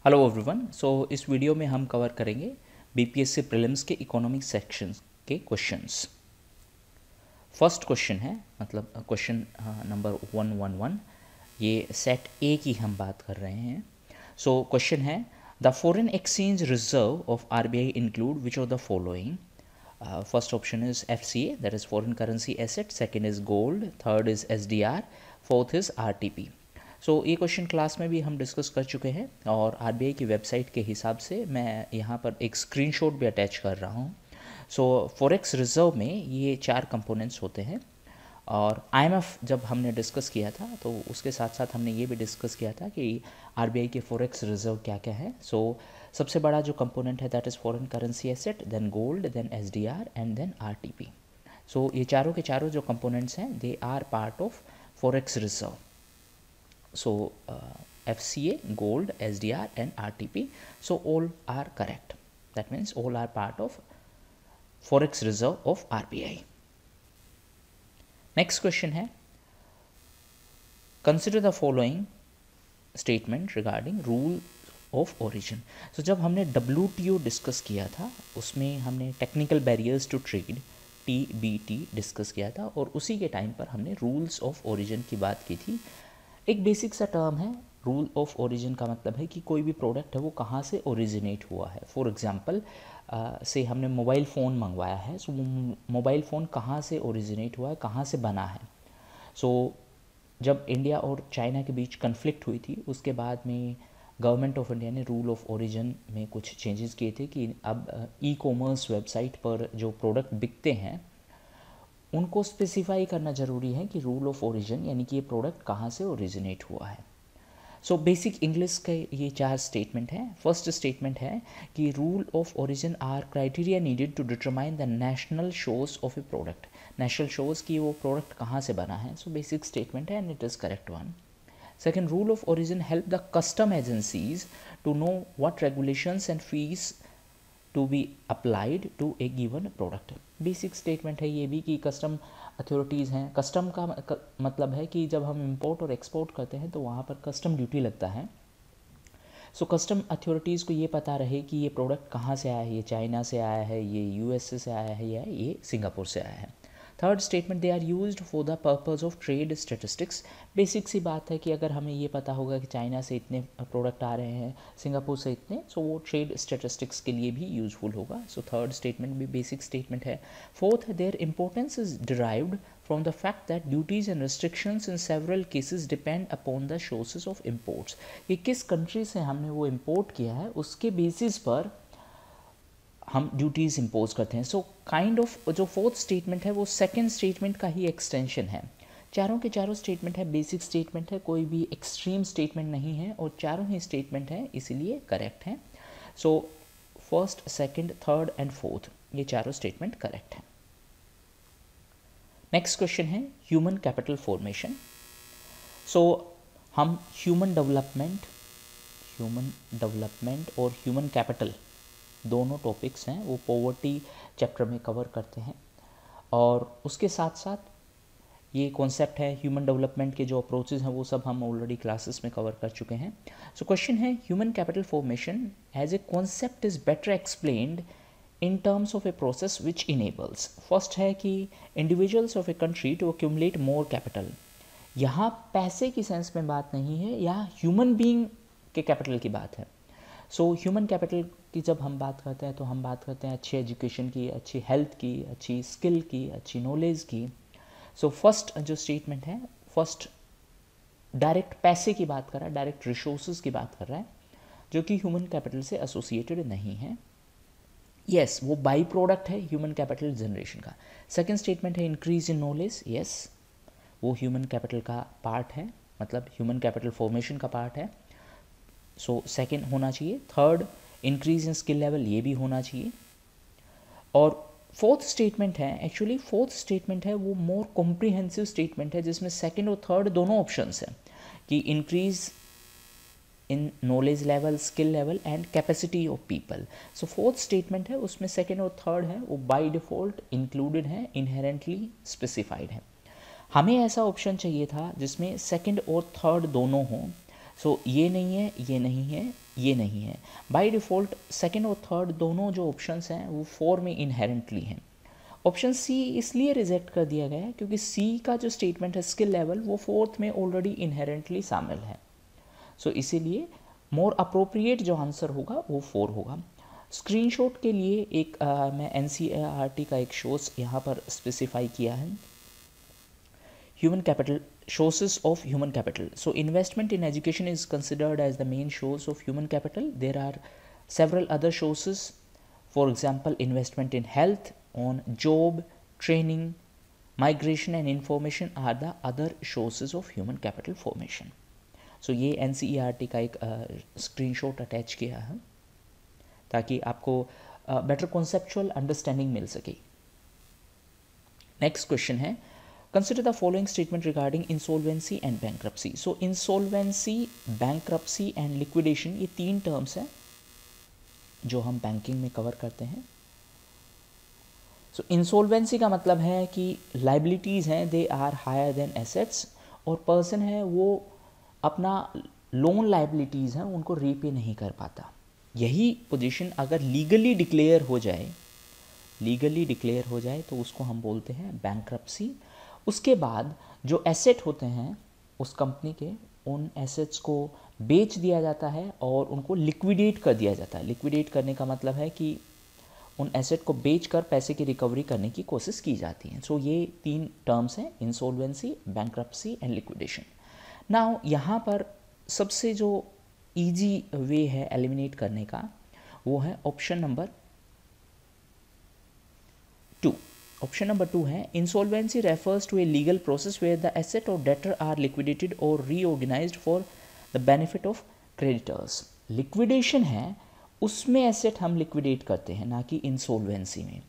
Hello everyone. सो इस video में हम कवर करेंगे बीपीएससी प्रीलिम्स के इकोनॉमिक सेक्शन के क्वेश्चंस। फर्स्ट क्वेश्चन है मतलब क्वेश्चन नंबर 111। ये सेट ए की हम बात कर रहे हैं। सो क्वेश्चन है the foreign exchange reserve of RBI include which of the following. First option is FCA, that is foreign currency asset, second is gold, third is SDR, fourth is RTP. So ये question class में भी हम discuss कर चुके हैं और RBI की website के हिसाब से मैं यहाँ पर एक स्क्रीनशॉट भी अटैच कर रहा हूँ। सो फॉरेक्स रिजर्व में ये 4 कंपोनेंट्स होते हैं और आईएमएफ जब हमने डिस्कस किया था तो उसके साथ साथ हमने ये भी डिस्कस किया था कि आरबीआई के फॉरेक्स रिजर्व क्या क्या है। सो सबसे बड़ा जो कंपोनेंट है that is foreign currency asset, then gold, then SDR and then RTP. So ये चारों के चारों जो कंपोनेंट्स हैं they are part of forex reserve. So FCA, gold, SDR and RTP, so all are correct. That means all are part of forex reserve of RBI. Next question है, consider the following statement regarding rule of origin. So जब हमने WTO discuss किया था उसमें हमने technical barriers to trade TBT discuss किया था और उसी के टाइम पर हमने रूल्स ऑफ ओरिजिन की बात की थी। एक बेसिक सा टर्म है रूल ऑफ ओरिजिन का मतलब है कि कोई भी प्रोडक्ट है वो कहाँ से ओरिजिनेट हुआ है। फॉर एग्जांपल से हमने मोबाइल फ़ोन मंगवाया है, सो मोबाइल फ़ोन कहाँ से ओरिजिनेट हुआ है, कहाँ से बना है। सो जब इंडिया और चाइना के बीच कन्फ्लिक्ट हुई थी उसके बाद में गवर्नमेंट ऑफ इंडिया ने रूल ऑफ ओरिजिन में कुछ चेंजेस किए थे कि अब ई कॉमर्स वेबसाइट पर जो प्रोडक्ट बिकते हैं उनको स्पेसिफाई करना ज़रूरी है कि रूल ऑफ ओरिजिन यानी कि ये प्रोडक्ट कहाँ से ओरिजिनेट हुआ है। सो बेसिक इंग्लिश के ये 4 स्टेटमेंट हैं। फर्स्ट स्टेटमेंट है कि rule of origin are criteria needed to determine the national shows of a product. National shows की वो प्रोडक्ट कहाँ से बना है। सो बेसिक स्टेटमेंट है and it is correct one. Second, rule of origin help the custom agencies to know what regulations and fees to be applied to a given product. Basic statement है ये भी कि custom authorities हैं। Custom का मतलब है कि जब हम इंपोर्ट और एक्सपोर्ट करते हैं तो वहाँ पर कस्टम ड्यूटी लगता है। सो कस्टम अथॉरिटीज़ को ये पता रहे कि ये प्रोडक्ट कहाँ से आया है, ये चाइना से आया है, ये यूएसए से आया है या ये सिंगापुर से आया है। Third statement, they are used for the purpose of trade statistics. Basic सी बात है कि अगर हमें ये पता होगा कि चाइना से इतने प्रोडक्ट आ रहे हैं, सिंगापुर से इतने, सो वो ट्रेड स्टेटिस्टिक्स के लिए भी यूजफुल होगा। सो थर्ड स्टेटमेंट भी बेसिक स्टेटमेंट है। Fourth, their importance is derived from the fact that duties and restrictions in several cases depend upon the sources of imports. ये किस कंट्री से हमने वो इंपोर्ट किया है उसके बेसिस पर हम ड्यूटीज़ इम्पोज करते हैं। सो काइंड ऑफ जो फोर्थ स्टेटमेंट है वो सेकंड स्टेटमेंट का ही एक्सटेंशन है। चारों के चारों स्टेटमेंट है बेसिक स्टेटमेंट है, कोई भी एक्सट्रीम स्टेटमेंट नहीं है और चारों ही स्टेटमेंट है इसीलिए करेक्ट है। So first, second, third and fourth ये चारों स्टेटमेंट करेक्ट है। नेक्स्ट क्वेश्चन है ह्यूमन कैपिटल फॉर्मेशन। सो हम ह्यूमन डेवलपमेंट और ह्यूमन कैपिटल दोनों टॉपिक्स हैं वो पॉवर्टी चैप्टर में कवर करते हैं और उसके साथ साथ ये कॉन्सेप्ट है ह्यूमन डेवलपमेंट के जो अप्रोचेस हैं वो सब हम ऑलरेडी क्लासेस में कवर कर चुके हैं। सो क्वेश्चन है human capital formation as a concept is better explained in terms of a process which enables। First है कि individuals of a country to accumulate more capital। यहाँ पैसे की सेंस में बात नहीं है, यहाँ ह्यूमन बीइंग के कैपिटल की बात है। सो ह्यूमन कैपिटल की जब हम बात करते हैं तो हम बात करते हैं अच्छी एजुकेशन की, अच्छी हेल्थ की, अच्छी स्किल की, अच्छी नॉलेज की। सो फर्स्ट जो स्टेटमेंट है, फर्स्ट डायरेक्ट पैसे की बात कर रहा है, डायरेक्ट रिसोर्सेज की बात कर रहा है जो कि ह्यूमन कैपिटल से एसोसिएटेड नहीं है। यस वो बाई प्रोडक्ट है ह्यूमन कैपिटल जनरेशन का। सेकंड स्टेटमेंट है इंक्रीज इन नॉलेज। यस वो ह्यूमन कैपिटल का पार्ट है, मतलब ह्यूमन कैपिटल फॉर्मेशन का पार्ट है। सो सेकंड होना चाहिए। Third, increase in skill level, ये भी होना चाहिए। और फोर्थ स्टेटमेंट है, एक्चुअली फोर्थ स्टेटमेंट है वो मोर कॉम्प्रिहेंसिव स्टेटमेंट है जिसमें सेकंड और थर्ड दोनों ऑप्शंस हैं कि increase in knowledge level, skill level and capacity of people. So fourth statement है उसमें सेकंड और थर्ड है वो बाय डिफ़ॉल्ट इंक्लूडेड है, इनहेरेंटली स्पेसिफाइड है। हमें ऐसा ऑप्शन चाहिए था जिसमें सेकंड और थर्ड दोनों हों। सो ये नहीं है, ये नहीं है, ये नहीं है। बाय डिफ़ॉल्ट सेकंड और थर्ड दोनों जो ऑप्शंस हैं वो 4 में इनहेरेंटली हैं। ऑप्शन सी इसलिए रिजेक्ट कर दिया गया है क्योंकि सी का जो स्टेटमेंट है स्किल लेवल वो 4th में ऑलरेडी इनहेरेंटली शामिल है। सो इसीलिए मोर अप्रोप्रिएट जो आंसर होगा वो 4 होगा। स्क्रीनशॉट के लिए एक मैं NCERT का एक सोर्स यहाँ पर स्पेसिफाई किया है, human capital, sources of human capital. So investment in education is considered as the main source of human capital. There are several other sources, for example investment in health, on job, training, migration and information are the other sources of human capital formation. So ये NCERT का एक screenshot attach किया है ताकि आपको better conceptual understanding मिल सके। Next question है, consider the following statement regarding insolvency and bankruptcy. So insolvency, bankruptcy and liquidation ये 3 टर्म्स हैं जो हम बैंकिंग में कवर करते हैं। सो इंसॉल्वेंसी का मतलब है कि लाइबिलिटीज़ हैं they are higher than assets, और पर्सन है वो अपना लोन लाइबिलिटीज़ हैं उनको रीपे नहीं कर पाता। यही पोजीशन अगर लीगली डिक्लेयर हो जाए तो उसको हम बोलते हैं बैंक्रप्सी। उसके बाद जो एसेट होते हैं उस कंपनी के, उन एसेट्स को बेच दिया जाता है और उनको लिक्विडेट कर दिया जाता है। लिक्विडेट करने का मतलब है कि उन एसेट को बेचकर पैसे की रिकवरी करने की कोशिश की जाती है। सो ये 3 टर्म्स हैं, insolvency, bankruptcy and liquidation. Now यहाँ पर सबसे जो इजी वे है एलिमिनेट करने का वो है ऑप्शन नंबर 2। ऑप्शन नंबर 2 है, insolvency refers to a legal process where the asset और डेटर आर लिक्विडेटेड और reorganised for the benefit of creditors. Liquidation है उसमें एसेट हम लिक्विडेट करते हैं, ना कि इंसॉल्वेंसी में।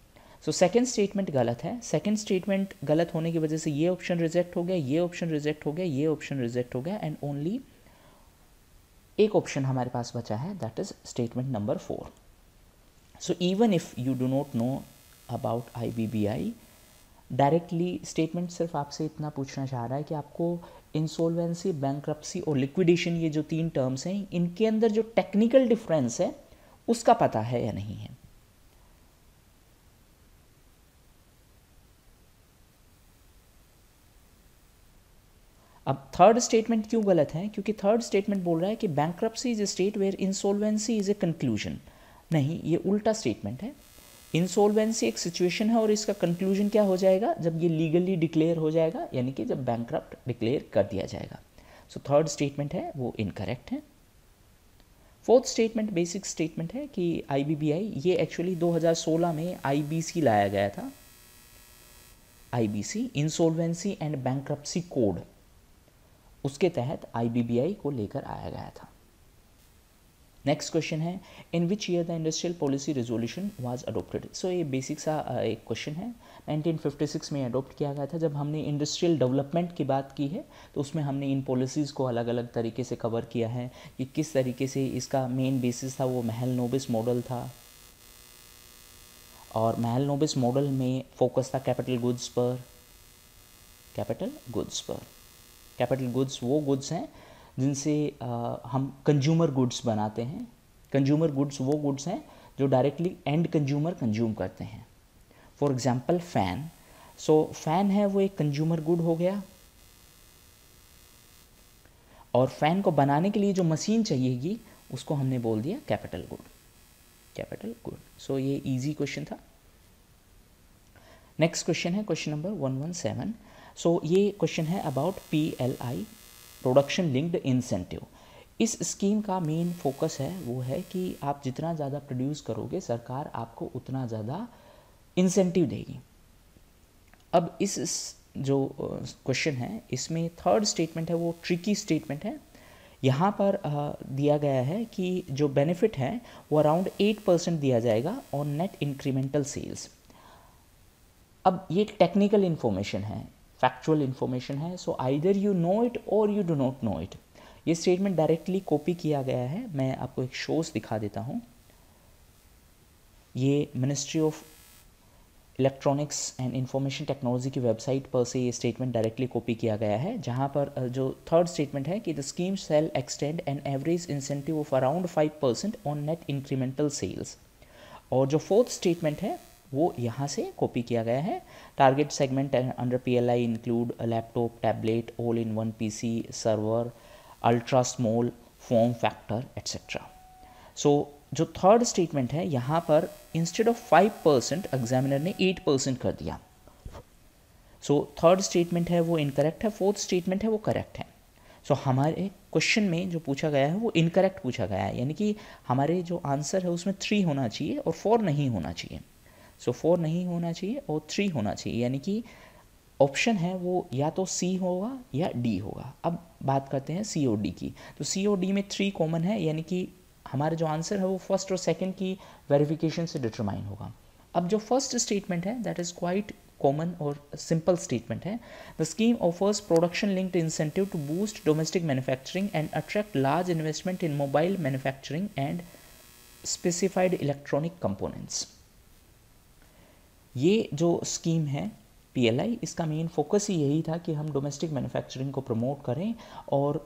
सो सेकंड स्टेटमेंट गलत है। सेकंड स्टेटमेंट गलत होने की वजह से ये ऑप्शन रिजेक्ट हो गया, ये ऑप्शन रिजेक्ट हो गया, ये ऑप्शन रिजेक्ट हो गया, एंड ओनली एक ऑप्शन हमारे पास बचा है, that is statement number 4। So even if you do not know about IBBI, directly statement सिर्फ आपसे इतना पूछना चाह रहा है कि आपको इंसॉल्वेंसी, बैंक्रप्सी और लिक्विडेशन, ये जो 3 टर्म्स हैं, इनके अंदर जो टेक्निकल डिफरेंस है उसका पता है या नहीं है। अब थर्ड स्टेटमेंट क्यों गलत है? क्योंकि थर्ड स्टेटमेंट बोल रहा है कि bankruptcy is a state where insolvency is a conclusion. नहीं, ये उल्टा स्टेटमेंट है। इंसॉल्वेंसी एक सिचुएशन है और इसका कंक्लूजन क्या हो जाएगा? जब ये लीगली डिक्लेयर हो जाएगा, यानी कि जब बैंक्रप्ट डिक्लेयर कर दिया जाएगा। सो थर्ड स्टेटमेंट है वो इनकरेक्ट है। फोर्थ स्टेटमेंट बेसिक स्टेटमेंट है कि IBBI, ये एक्चुअली 2016 में IBC लाया गया था। IBC, insolvency and bankruptcy code, उसके तहत IBBI को लेकर आया गया था। नेक्स्ट क्वेश्चन है, in which year the industrial policy resolution was adopted. So ये बेसिक सा एक क्वेश्चन है। 1956 में अडोप्ट किया गया था। जब हमने इंडस्ट्रियल डेवलपमेंट की बात की है तो उसमें हमने इन पॉलिसीज़ को अलग अलग तरीके से कवर किया है कि किस तरीके से इसका मेन बेसिस था, वो महल नोबिस मॉडल था, और महल नोबिस मॉडल में फोकस था कैपिटल गुड्स पर। कैपिटल गुड्स वो गुड्स हैं जिनसे हम कंज्यूमर गुड्स बनाते हैं। कंज्यूमर गुड्स वो गुड्स हैं जो डायरेक्टली एंड कंज्यूमर कंज्यूम करते हैं। For example fan. So fan है वो एक कंज्यूमर गुड हो गया, और फ़ैन को बनाने के लिए जो मशीन चाहिएगी उसको हमने बोल दिया कैपिटल गुड। सो ये इजी क्वेश्चन था। नेक्स्ट क्वेश्चन है क्वेश्चन नंबर 117। सो ये क्वेश्चन है about PLI, production linked incentive. इस स्कीम का मेन फोकस है वो है कि आप जितना ज़्यादा प्रोड्यूस करोगे सरकार आपको उतना ज़्यादा इंसेंटिव देगी। अब इस जो क्वेश्चन है इसमें थर्ड स्टेटमेंट है वो ट्रिकी स्टेटमेंट है। यहाँ पर दिया गया है कि जो बेनिफिट है वो अराउंड 8% दिया जाएगा ऑन नेट इंक्रीमेंटल सेल्स। अब ये टेक्निकल इन्फॉर्मेशन है, फैक्चुअल इन्फॉर्मेशन है, so either you know it और you do not know it. ये स्टेटमेंट डायरेक्टली कॉपी किया गया है। मैं आपको एक शोज दिखा देता हूँ। ये ministry of electronics and information technology की वेबसाइट पर से ये स्टेटमेंट डायरेक्टली कॉपी किया गया है, जहाँ पर जो थर्ड स्टेटमेंट है कि the scheme shall extend an average incentive of around 5% on net incremental sales. और जो फोर्थ स्टेटमेंट है वो यहाँ से कॉपी किया गया है। Target segment under PLI include laptop, tablet, all in one PC, server, ultra small form factor etcetera. So जो थर्ड स्टेटमेंट है यहाँ पर इंस्टेड ऑफ 5% एग्जामिनर ने 8% कर दिया। सो थर्ड स्टेटमेंट है वो इनकरेक्ट है, फोर्थ स्टेटमेंट है वो करेक्ट है। सो हमारे क्वेश्चन में जो पूछा गया है वो इनकरेक्ट पूछा गया है, यानी कि हमारे जो आंसर है उसमें 3 होना चाहिए और 4 नहीं होना चाहिए। सो 4 नहीं होना चाहिए और 3 होना चाहिए, यानी कि ऑप्शन है वो या तो C होगा या D होगा। अब बात करते हैं C और D की। तो C और D में 3 कॉमन है, यानी कि हमारा जो आंसर है वो फर्स्ट और सेकंड की वेरिफिकेशन से डिटरमाइन होगा। अब जो फर्स्ट स्टेटमेंट है दैट इज़ क्वाइट कॉमन और सिंपल स्टेटमेंट है। The scheme offers production linked incentive to boost domestic manufacturing and attract large investment in mobile manufacturing and specified electronic components. ये जो scheme है PLI, इसका main focus ही यही था कि हम डोमेस्टिक मैन्युफैक्चरिंग को प्रमोट करें और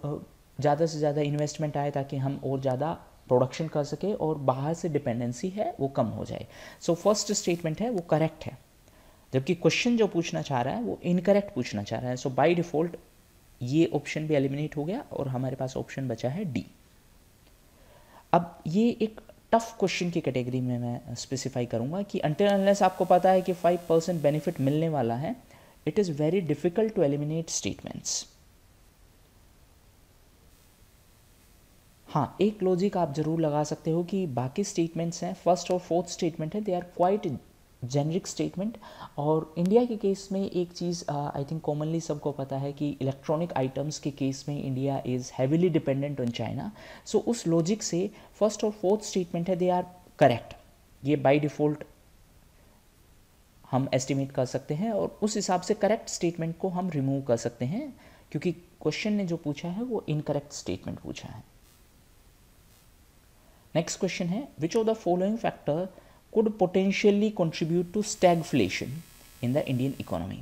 ज़्यादा से ज़्यादा इन्वेस्टमेंट आए ताकि हम और ज़्यादा प्रोडक्शन कर सके और बाहर से डिपेंडेंसी है वो कम हो जाए। सो फर्स्ट स्टेटमेंट है वो करेक्ट है, जबकि क्वेश्चन जो पूछना चाह रहा है वो इनकरेक्ट पूछना चाह रहा है। सो बाय डिफ़ॉल्ट ये ऑप्शन भी एलिमिनेट हो गया और हमारे पास ऑप्शन बचा है D। अब ये एक टफ क्वेश्चन की कैटेगरी में मैं स्पेसिफाई करूंगा कि अनटिल अनलेस आपको पता है कि 5% बेनिफिट मिलने वाला है, it is very difficult to eliminate statements. हाँ, एक लॉजिक आप जरूर लगा सकते हो कि बाकी स्टेटमेंट्स हैं, फर्स्ट और फोर्थ स्टेटमेंट है, they are quite generic statement. और इंडिया के केस में एक चीज़ आई थिंक कॉमनली सबको पता है कि इलेक्ट्रॉनिक आइटम्स के केस में India is heavily dependent on China. So उस लॉजिक से फर्स्ट और फोर्थ स्टेटमेंट है दे आर करेक्ट, ये बाय डिफ़ॉल्ट हम एस्टिमेट कर सकते हैं और उस हिसाब से करेक्ट स्टेटमेंट को हम रिमूव कर सकते हैं, क्योंकि क्वेश्चन ने जो पूछा है वो इनकरेक्ट स्टेटमेंट पूछा है। नेक्स्ट क्वेश्चन है विच of the following factor could potentially contribute to stagflation in the Indian economy।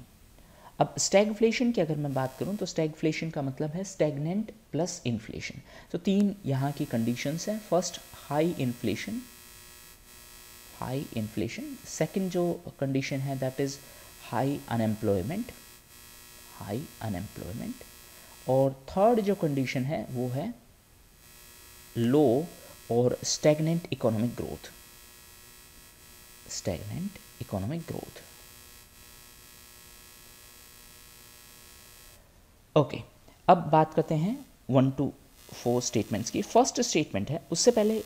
अब stagflation की अगर मैं बात करूं तो stagflation का मतलब है stagnant plus inflation। तो 3 यहाँ की conditions हैं। फर्स्ट हाई इन्फ्लेशन, सेकंड जो condition है that is हाई अनएम्प्लॉयमेंट, और थर्ड जो condition है वो है लो और stagnant economic growth। ओके, अब बात करते हैं 1 to 4 स्टेटमेंट्स की। फर्स्ट स्टेटमेंट है, उससे पहले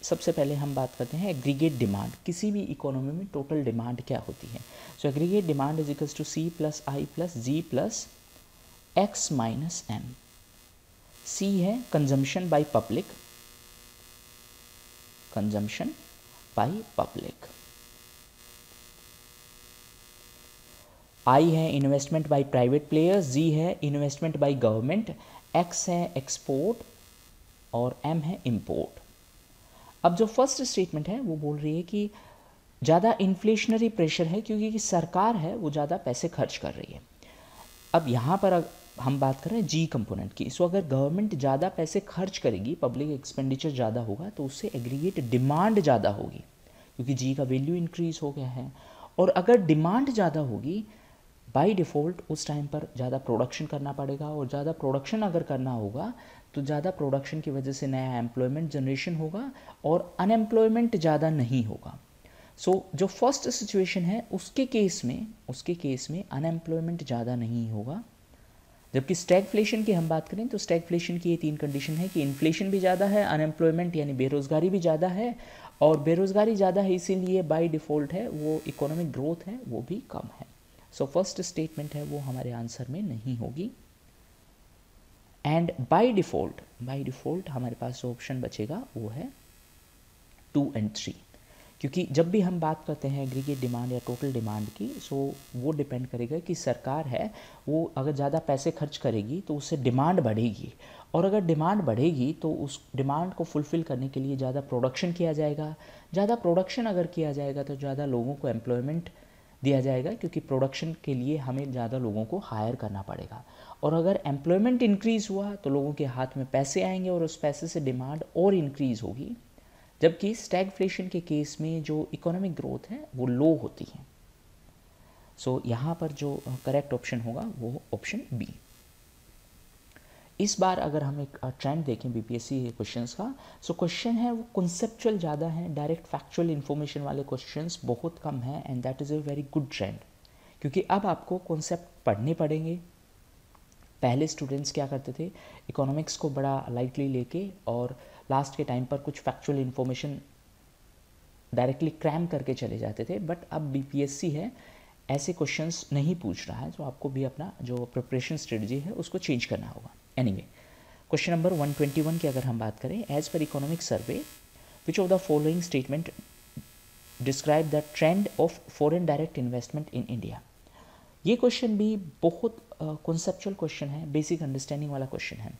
सबसे पहले हम बात करते हैं एग्रीगेट डिमांड। किसी भी इकोनॉमी में टोटल डिमांड क्या होती है? So aggregate demand is equals to C + I + G + X - M। C है कंजम्पशन बाय पब्लिक, I है investment by private players, G है इन्वेस्टमेंट बाय गवर्नमेंट, X है एक्सपोर्ट और M है इंपोर्ट। अब जो फर्स्ट स्टेटमेंट है वो बोल रही है कि ज़्यादा इन्फ्लेशनरी प्रेशर है क्योंकि सरकार है वो ज़्यादा पैसे खर्च कर रही है। अब यहाँ पर हम बात कर रहे हैं G कंपोनेंट की। सो अगर गवर्नमेंट ज़्यादा पैसे खर्च करेगी, पब्लिक एक्सपेंडिचर ज़्यादा होगा, तो उससे एग्रीगेट डिमांड ज़्यादा होगी क्योंकि G का वैल्यू इंक्रीज हो गया है। और अगर डिमांड ज़्यादा होगी बाय डिफ़ॉल्ट उस टाइम पर ज़्यादा प्रोडक्शन करना पड़ेगा, और ज़्यादा प्रोडक्शन अगर करना होगा तो ज़्यादा प्रोडक्शन की वजह से नया एम्प्लॉयमेंट जनरेशन होगा और अनएम्प्लॉयमेंट ज़्यादा नहीं होगा। सो जो फर्स्ट सिचुएशन है उसके केस में अनएम्प्लॉयमेंट ज़्यादा नहीं होगा। जबकि स्टैगफ्लेशन की हम बात करें तो स्टैगफ्लेशन की ये 3 कंडीशन है कि इन्फ्लेशन भी ज़्यादा है, अनएम्प्लॉयमेंट यानी बेरोज़गारी भी ज़्यादा है, और बेरोज़गारी ज़्यादा है इसीलिए बाय डिफ़ॉल्ट है वो इकोनॉमिक ग्रोथ है वो भी कम है। सो फर्स्ट स्टेटमेंट है वो हमारे आंसर में नहीं होगी। एंड बाय डिफ़ॉल्ट हमारे पास जो ऑप्शन बचेगा वो है 2 और 3, क्योंकि जब भी हम बात करते हैं एग्रीगेट डिमांड या टोटल डिमांड की, सो वो डिपेंड करेगा कि सरकार है वो अगर ज़्यादा पैसे खर्च करेगी तो उससे डिमांड बढ़ेगी, और अगर डिमांड बढ़ेगी तो उस डिमांड को फुलफ़िल करने के लिए ज़्यादा प्रोडक्शन किया जाएगा। ज़्यादा प्रोडक्शन अगर किया जाएगा तो ज़्यादा लोगों को एम्प्लॉयमेंट दिया जाएगा, क्योंकि प्रोडक्शन के लिए हमें ज़्यादा लोगों को हायर करना पड़ेगा। और अगर एम्प्लॉयमेंट इंक्रीज़ हुआ तो लोगों के हाथ में पैसे आएंगे और उस पैसे से डिमांड और इंक्रीज़ होगी, जबकि स्टैगफ्लेशन के केस में जो इकोनॉमिक ग्रोथ है वो लो होती है। सो यहाँ पर जो करेक्ट ऑप्शन होगा वो ऑप्शन बी। इस बार अगर हम एक ट्रेंड देखें बीपीएससी के क्वेश्चंस का, सो क्वेश्चन है वो कॉन्सेप्चुअल ज़्यादा हैं, डायरेक्ट फैक्चुअल इन्फॉर्मेशन वाले क्वेश्चंस बहुत कम हैं, and that is a very good trend, क्योंकि अब आपको कॉन्सेप्ट पढ़ने पड़ेंगे। पहले स्टूडेंट्स क्या करते थे, इकोनॉमिक्स को बड़ा लाइटली लेके और लास्ट के टाइम पर कुछ फैक्चुअल इन्फॉर्मेशन डायरेक्टली क्रैम करके चले जाते थे, बट अब बीपीएससी है ऐसे क्वेश्चंस नहीं पूछ रहा है, तो आपको भी अपना जो प्रिपरेशन स्ट्रेटजी है उसको चेंज करना होगा। एनीवे, क्वेश्चन नंबर 121 की अगर हम बात करें, as per economic survey which of the following statement describe the trend of foreign direct investment in India. ये क्वेश्चन भी बहुत कॉन्सेप्चुअल क्वेश्चन है, बेसिक अंडरस्टैंडिंग वाला क्वेश्चन है।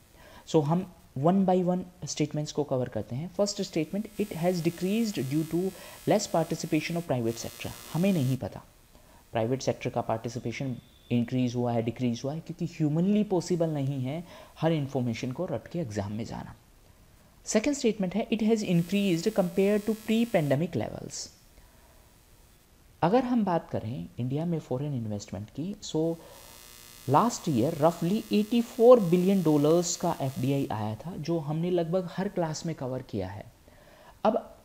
सो हम वन बाय वन स्टेटमेंट्स को कवर करते हैं। First statement, it has decreased due to less participation of private sector. हमें नहीं पता प्राइवेट सेक्टर का पार्टिसिपेशन इंक्रीज़ हुआ है, डिक्रीज़ हुआ है, क्योंकि ह्यूमनली पॉसिबल नहीं है हर इन्फॉर्मेशन को रट के एग्जाम में जाना। सेकेंड स्टेटमेंट है, it has increased compare to pre pandemic levels. अगर हम बात करें इंडिया में फॉरेन इन्वेस्टमेंट की, सो लास्ट ईयर रफली $84 बिलियन का एफडीआई आया था, जो हमने लगभग हर क्लास में कवर किया है। अब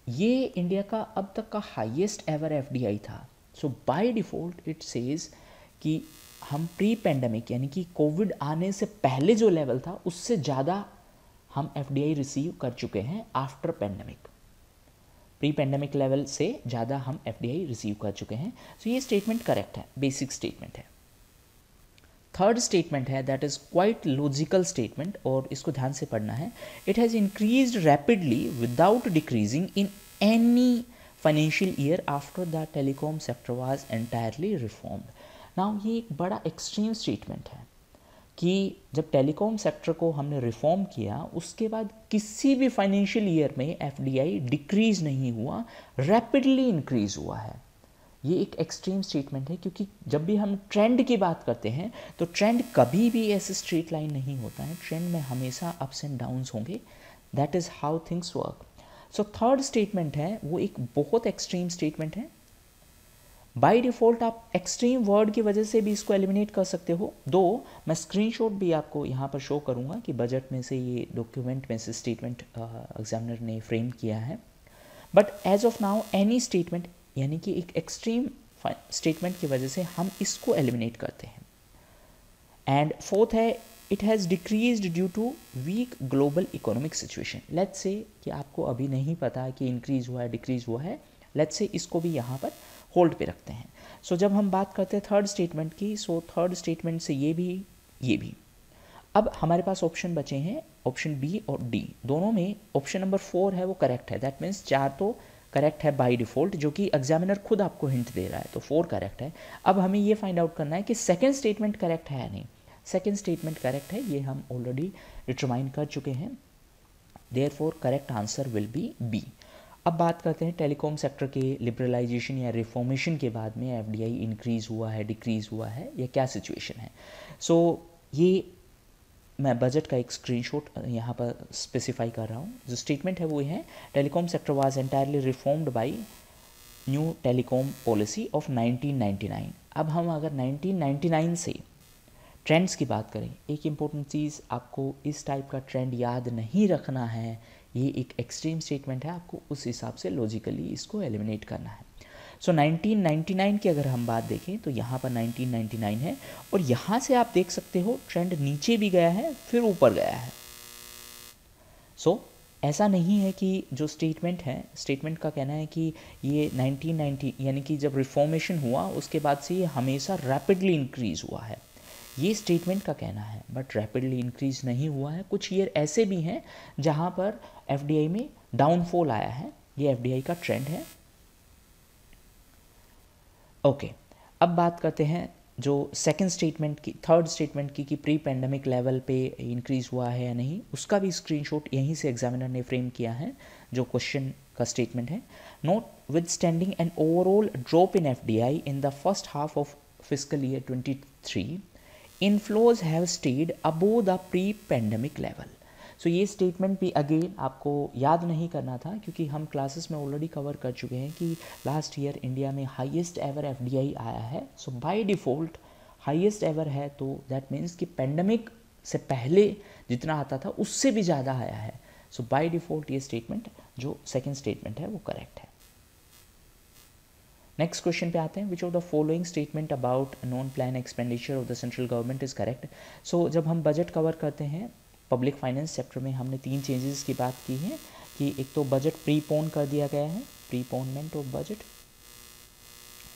ये इंडिया का अब तक का हाईएस्ट एवर एफडीआई था। सो बाय डिफ़ॉल्ट इट सेज कि हम प्री पेंडेमिक यानी कि कोविड आने से पहले जो लेवल था उससे ज़्यादा हम एफडीआई रिसीव कर चुके हैं after pandemic. Pre pandemic level से ज़्यादा हम एफडीआई रिसीव कर चुके हैं। सो ये स्टेटमेंट करेक्ट है, बेसिक स्टेटमेंट है। थर्ड स्टेटमेंट है that is quite logical statement, और इसको ध्यान से पढ़ना है। It has increased rapidly without decreasing in any financial year after the telecom sector was entirely reformed. Now ये एक बड़ा एक्सट्रीम स्टेटमेंट है कि जब टेलीकॉम सेक्टर को हमने रिफॉर्म किया उसके बाद किसी भी फाइनेंशियल ईयर में एफडीआई डिक्रीज नहीं हुआ, रैपिडली इंक्रीज हुआ है। ये एक एक्सट्रीम स्टेटमेंट है, क्योंकि जब भी हम ट्रेंड की बात करते हैं तो ट्रेंड कभी भी ऐसे स्ट्रेट लाइन नहीं होता है, ट्रेंड में हमेशा अप्स एंड डाउन्स होंगे। That is how things work. So third statement है वो एक बहुत एक्सट्रीम स्टेटमेंट है। बाय डिफ़ॉल्ट आप एक्सट्रीम वर्ड की वजह से भी इसको एलिमिनेट कर सकते हो। दो मैं स्क्रीनशॉट भी आपको यहाँ पर शो करूँगा कि बजट में से ये डॉक्यूमेंट में से स्टेटमेंट एग्जामिनर ने फ्रेम किया है, but as of now any statement यानी कि एक एक्सट्रीम स्टेटमेंट की वजह से हम इसको एलिमिनेट करते हैं। एंड फोर्थ है, it has decreased due to weak global economic situation. Let's say कि आपको अभी नहीं पता कि इंक्रीज़ हुआ है डिक्रीज़ हुआ है, लेट्स से इसको भी यहाँ पर होल्ड पे रखते हैं। सो जब हम बात करते हैं थर्ड स्टेटमेंट की, सो थर्ड स्टेटमेंट से ये भी। अब हमारे पास ऑप्शन बचे हैं ऑप्शन बी और डी, दोनों में ऑप्शन नंबर 4 है वो करेक्ट है। दैट मीन्स 4 तो करेक्ट है बाय डिफ़ॉल्ट, जो कि एग्जामिनर खुद आपको हिंट दे रहा है, तो 4 करेक्ट है। अब हमें ये फाइंड आउट करना है कि सेकेंड स्टेटमेंट करेक्ट है या नहीं। सेकेंड स्टेटमेंट करेक्ट है, ये हम ऑलरेडी डिटरमाइन कर चुके हैं, therefore correct answer will be b. अब बात करते हैं टेलीकॉम सेक्टर के लिबरलाइजेशन या रिफॉर्मेशन के बाद में एफडीआई इंक्रीज़ हुआ है डिक्रीज़ हुआ है या क्या सिचुएशन है। सो ये मैं बजट का एक स्क्रीनशॉट यहाँ पर स्पेसिफाई कर रहा हूँ। जो स्टेटमेंट है वो है, telecom sector was entirely reformed by new telecom policy of 1999। अब हम अगर 1999 से ट्रेंड्स की बात करें, एक इम्पोर्टेंट चीज़ आपको इस टाइप का ट्रेंड याद नहीं रखना है, ये एक एक्सट्रीम स्टेटमेंट है, आपको उस हिसाब से लॉजिकली इसको एलिमिनेट करना है। सो 1999 की अगर हम बात देखें तो यहाँ पर 1999 है, और यहाँ से आप देख सकते हो ट्रेंड नीचे भी गया है फिर ऊपर गया है। सो ऐसा नहीं है कि जो स्टेटमेंट है, स्टेटमेंट का कहना है कि ये 1990 यानी कि जब रिफॉर्मेशन हुआ उसके बाद से ये हमेशा रैपिडली इंक्रीज़ हुआ है, ये स्टेटमेंट का कहना है, बट रैपिडली इंक्रीज नहीं हुआ है। कुछ ईयर ऐसे भी हैं जहां पर एफडीआई में डाउनफॉल आया है, ये एफडीआई का ट्रेंड है। ओके, अब बात करते हैं जो सेकंड स्टेटमेंट की, थर्ड स्टेटमेंट की कि प्री पेंडेमिक लेवल पे इंक्रीज़ हुआ है या नहीं, उसका भी स्क्रीनशॉट यहीं से एग्जामिनर ने फ्रेम किया है। जो क्वेश्चन का स्टेटमेंट है, notwithstanding an overall drop in FDI in the first half of fiscal year 23, inflows have stayed above the pre-pandemic level. सो ये स्टेटमेंट भी अगेन आपको याद नहीं करना था, क्योंकि हम क्लासेस में ऑलरेडी कवर कर चुके हैं कि लास्ट ईयर इंडिया में हाईएस्ट एवर एफडीआई आया है. So by default highest ever है, तो दैट मीन्स कि पेंडेमिक से पहले जितना आता था उससे भी ज़्यादा आया है. सो बाय डिफ़ॉल्ट ये स्टेटमेंट जो सेकेंड स्टेटमेंट है वो करेक्ट है. नेक्स्ट क्वेश्चन पे आते हैं. Which of the following statement about non plan expenditure of the central government is correct. So जब हम बजट कवर करते हैं पब्लिक फाइनेंस सेक्टर में, हमने 3 चेंजेस की बात की है कि एक तो बजट प्रीपोन कर दिया गया है, प्रीपोनमेंट ऑफ बजट.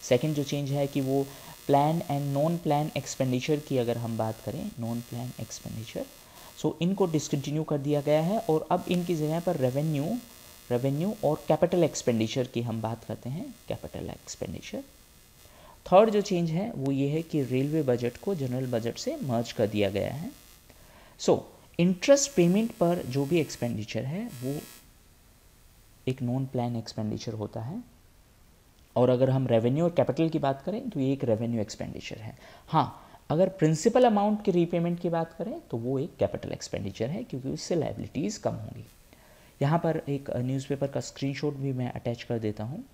सेकंड जो चेंज है कि वो plan and non plan expenditure की अगर हम बात करें, नॉन प्लान एक्सपेंडिचर, सो इनको डिसकंटिन्यू कर दिया गया है और अब इनकी जगह पर रेवेन्यू और कैपिटल एक्सपेंडिचर की हम बात करते हैं, कैपिटल एक्सपेंडिचर. थर्ड जो चेंज है वो ये है कि रेलवे बजट को जनरल बजट से मर्ज कर दिया गया है. सो इंटरेस्ट पेमेंट पर जो भी एक्सपेंडिचर है वो एक नॉन प्लान एक्सपेंडिचर होता है, और अगर हम रेवेन्यू और कैपिटल की बात करें तो ये एक रेवेन्यू एक्सपेंडिचर है. हाँ, अगर प्रिंसिपल अमाउंट की रीपेमेंट की बात करें तो वो एक कैपिटल एक्सपेंडिचर है, क्योंकि उससे लायबिलिटीज़ कम होंगी. यहाँ पर एक न्यूज़पेपर का स्क्रीनशॉट भी मैं अटैच कर देता हूँ.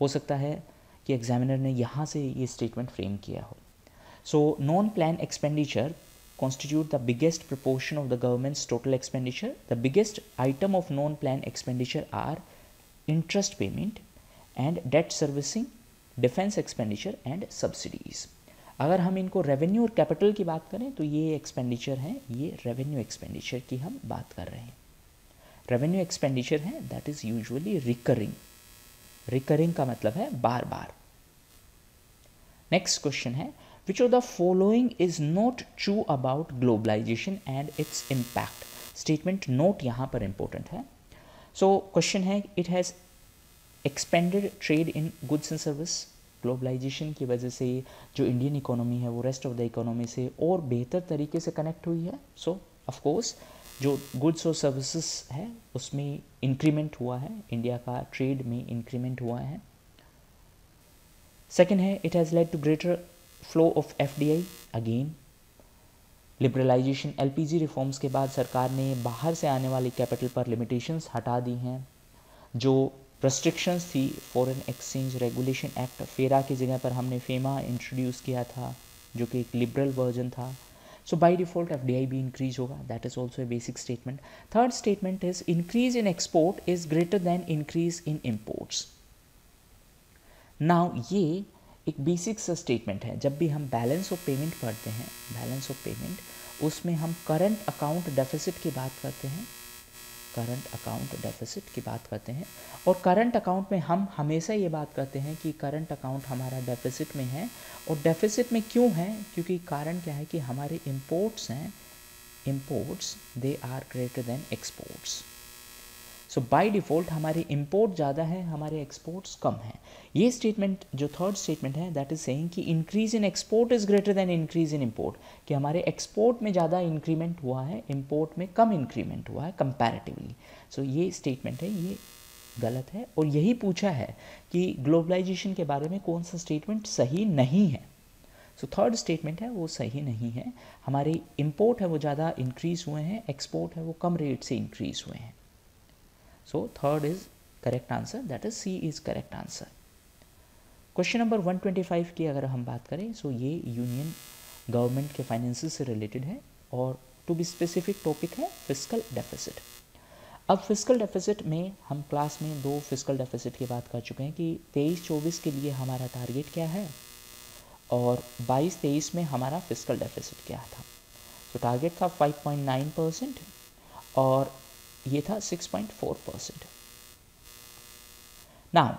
हो सकता है कि एग्जामिनर ने यहाँ से ये स्टेटमेंट फ्रेम किया हो. So non plan expenditure constitute the biggest proportion of the government's total expenditure. The biggest item of non-plan expenditure are interest payment and debt servicing, defense expenditure and subsidies. अगर हम इनको revenue और capital की बात करें तो ये expenditure हैं, ये रेवेन्यू एक्सपेंडिचर की हम बात कर रहे हैं. रेवेन्यू एक्सपेंडिचर है दैट इज़ यूजुअली रिकरिंग का मतलब है बार बार. नेक्स्ट क्वेश्चन है, which of the following is not true about globalization and its impact. Statement note यहाँ पर important है. So question है, it has expanded trade in goods and service. Globalisation की वजह से जो इंडियन इकोनॉमी है वो रेस्ट ऑफ द इकोनॉमी से और बेहतर तरीके से कनेक्ट हुई है. सो ऑफ कोर्स जो गुड्स और सर्विसेज है उसमें इंक्रीमेंट हुआ है, इंडिया का ट्रेड में इंक्रीमेंट हुआ है. सेकेंड है, it has led to greater flow of FDI. Again liberalisation, LPG reforms के बाद सरकार ने बाहर से आने वाली कैपिटल पर लिमिटेशंस हटा दी हैं. जो रेस्ट्रिक्शंस थी, फॉरेन एक्सचेंज रेगुलेशन एक्ट, फेरा की जगह पर हमने फेमा इंट्रोड्यूस किया था जो कि एक लिबरल वर्जन था. सो बाय डिफ़ॉल्ट एफडीआई भी इंक्रीज होगा, that is also a basic statement. Third statement is increase in export is greater than increase in imports. Now ये एक बेसिक सा स्टेटमेंट है. जब भी हम बैलेंस ऑफ पेमेंट पढ़ते हैं, बैलेंस ऑफ पेमेंट, उसमें हम करंट अकाउंट डेफिसिट की बात करते हैं, करंट अकाउंट डेफिसिट की बात करते हैं. और करंट अकाउंट में हम हमेशा ये बात करते हैं कि करंट अकाउंट हमारा डेफिसिट में है. और डेफिसिट में क्यों है? क्योंकि कारण क्या है कि हमारे इम्पोर्ट्स हैं, imports they are greater than exports. So by default हमारे इंपोर्ट ज़्यादा है, हमारे एक्सपोर्ट्स कम हैं. ये स्टेटमेंट जो थर्ड स्टेटमेंट है दैट इज़ सेइंग कि increase in export is greater than increase in import, कि हमारे एक्सपोर्ट में ज़्यादा इंक्रीमेंट हुआ है, इंपोर्ट में कम इंक्रीमेंट हुआ है कंपैरेटिवली. सो ये स्टेटमेंट है, ये गलत है. और यही पूछा है कि ग्लोबलाइजेशन के बारे में कौन सा स्टेटमेंट सही नहीं है. सो थर्ड स्टेटमेंट है वो सही नहीं है. हमारे इंपोर्ट है वो ज़्यादा इंक्रीज़ हुए हैं, एक्सपोर्ट है वो कम रेट से इंक्रीज़ हुए हैं. So third is correct answer, that is C is correct answer. Question number 125 की अगर हम बात करें, सो ये यूनियन गवर्नमेंट के फाइनेंसेस से रिलेटेड है और टू बी स्पेसिफिक टॉपिक है फिस्कल डेफिसिट. अब फिस्कल डेफिसिट में हम क्लास में 2 फिस्कल डेफिसिट की बात कर चुके हैं कि 23-24 के लिए हमारा टारगेट क्या है और 22-23 में हमारा फिस्कल डेफिसिट क्या था. तो टारगेट था 5.9% और ये था 6.4%. नाउ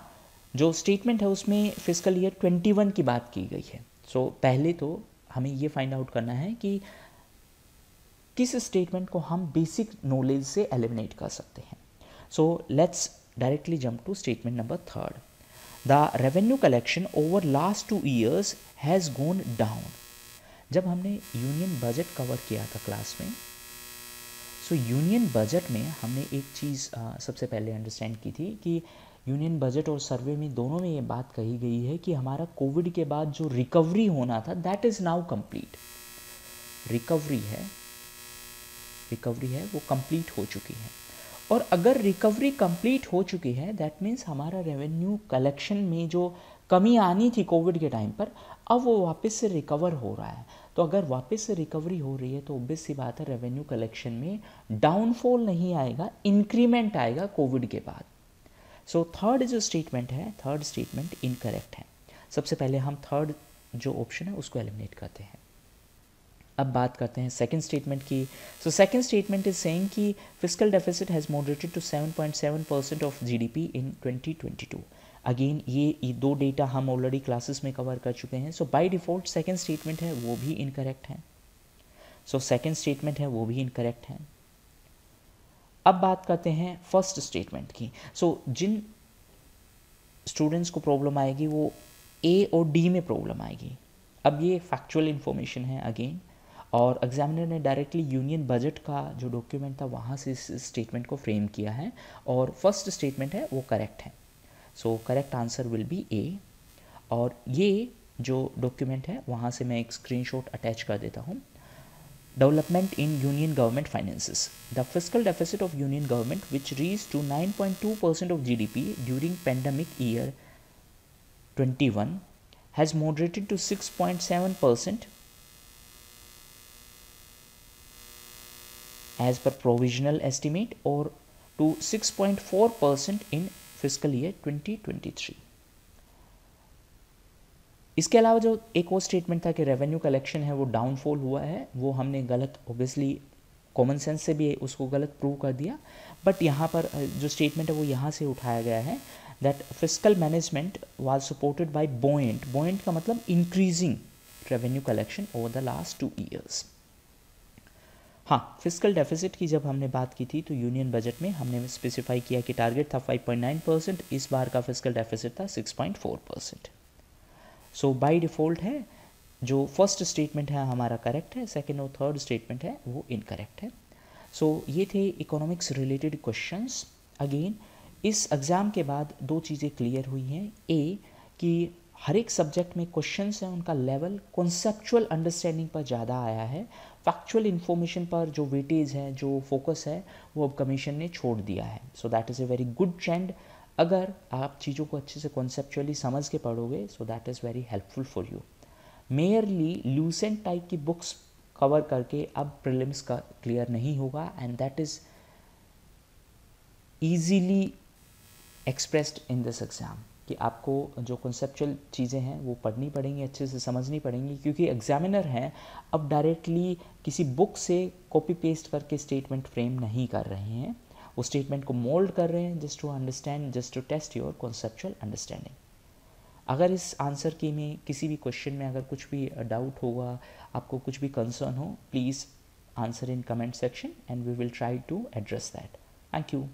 जो स्टेटमेंट है उसमें फिस्कल ईयर 21 की बात की गई है. सो पहले तो हमें ये फाइंड आउट करना है कि किस स्टेटमेंट को हम बेसिक नॉलेज से एलिमिनेट कर सकते हैं. So let's directly jump to statement number 3. The revenue collection over last 2 years has gone down. जब हमने यूनियन बजट कवर किया था क्लास में, सो यूनियन बजट में हमने एक चीज़ सबसे पहले अंडरस्टैंड की थी कि यूनियन बजट और सर्वे में दोनों में ये बात कही गई है कि हमारा कोविड के बाद जो रिकवरी होना था that is now complete. Recovery है वो कंप्लीट हो चुकी है, और अगर रिकवरी कंप्लीट हो चुकी है दैट मीन्स हमारा रेवेन्यू कलेक्शन में जो कमी आनी थी कोविड के टाइम पर अब वो वापस से रिकवर हो रहा है। तो अगर वापस से रिकवरी हो रही है तो ऑब्वियस सी बात है रेवेन्यू कलेक्शन में डाउनफॉल नहीं आएगा, इंक्रीमेंट आएगा कोविड के बाद। सो थर्ड जो स्टेटमेंट है, थर्ड स्टेटमेंट इनकरेक्ट है। सबसे पहले हम थर्ड जो ऑप्शन है उसको एलिमिनेट करते हैं। अब बात करते हैं सेकंड स्टेटमेंट की। So second statement is saying कि fiscal deficit has moderated to 7.7% of GDP in 2022। Again ये दो डेटा हम ऑलरेडी क्लासेस में कवर कर चुके हैं। सो बाय डिफ़ॉल्ट सेकंड स्टेटमेंट है वो भी इनकरेक्ट है। सो सेकंड स्टेटमेंट है वो भी इनकरेक्ट है। अब बात करते हैं फर्स्ट स्टेटमेंट की। सो जिन स्टूडेंट्स को प्रॉब्लम आएगी वो ए और डी में प्रॉब्लम आएगी। अब ये फैक्चुअल इन्फॉर्मेशन है अगेन, और एग्जामिनर ने डायरेक्टली यूनियन बजट का जो डॉक्यूमेंट था वहाँ से इस स्टेटमेंट को फ्रेम किया है, और फर्स्ट स्टेटमेंट है वो करेक्ट है। So correct answer will be A. और ये जो डॉक्यूमेंट है वहाँ से मैं एक स्क्रीनशॉट अटैच कर देता हूँ। Development in union government finances, the fiscal deficit of union government which reach to 9.2% of GDP during pandemic year 21 has moderated to 6.7% as per provisional estimate or to 6.4% in fiscal year 2023। इसके अलावा जो एक और statement था कि revenue collection है वो downfall हुआ है, वो हमने गलत, ऑब्वियसली कॉमन सेंस से भी उसको गलत प्रूव कर दिया, बट यहाँ पर जो स्टेटमेंट है वो यहाँ से उठाया गया है that fiscal management was supported by buoyant का मतलब increasing revenue collection over the last 2 years। हाँ, फिस्कल डेफिसिट की जब हमने बात की थी तो यूनियन बजट में हमने स्पेसिफाई किया कि टारगेट था 5.9%, इस बार का फिस्कल डेफिसिट था 6.4%। सो बाय डिफ़ॉल्ट है जो फर्स्ट स्टेटमेंट है हमारा करेक्ट है, सेकेंड और थर्ड स्टेटमेंट है वो इनकरेक्ट है। सो ये थे इकोनॉमिक्स रिलेटेड क्वेश्चंस। अगेन इस एग्ज़ाम के बाद दो चीज़ें क्लियर हुई हैं। ए कि हर एक सब्जेक्ट में क्वेश्चंस हैं उनका लेवल कॉन्सेप्चुअल अंडरस्टैंडिंग पर ज़्यादा आया है, फैक्चुअल इन्फॉर्मेशन पर जो वेटेज है, जो फोकस है, वो अब कमीशन ने छोड़ दिया है। So that is a very good trend. अगर आप चीज़ों को अच्छे से कॉन्सेप्चुअली समझ के पढ़ोगे so that is very helpful for you. Merely Lucent type की बुक्स कवर करके अब प्रीलिम्स का क्लियर नहीं होगा, and that is easily expressed in this exam कि आपको जो कॉन्सेप्चुअल चीज़ें हैं वो पढ़नी पड़ेंगी, अच्छे से समझनी पड़ेंगी, क्योंकि एग्जामिनर हैं अब डायरेक्टली किसी बुक से कॉपी पेस्ट करके स्टेटमेंट फ्रेम नहीं कर रहे हैं, वो स्टेटमेंट को मोल्ड कर रहे हैं just to understand, just to test your conceptual understanding. अगर इस आंसर की में किसी भी क्वेश्चन में अगर कुछ भी डाउट होगा, आपको कुछ भी कंसर्न हो, please answer in comment section and we will try to address that. Thank you.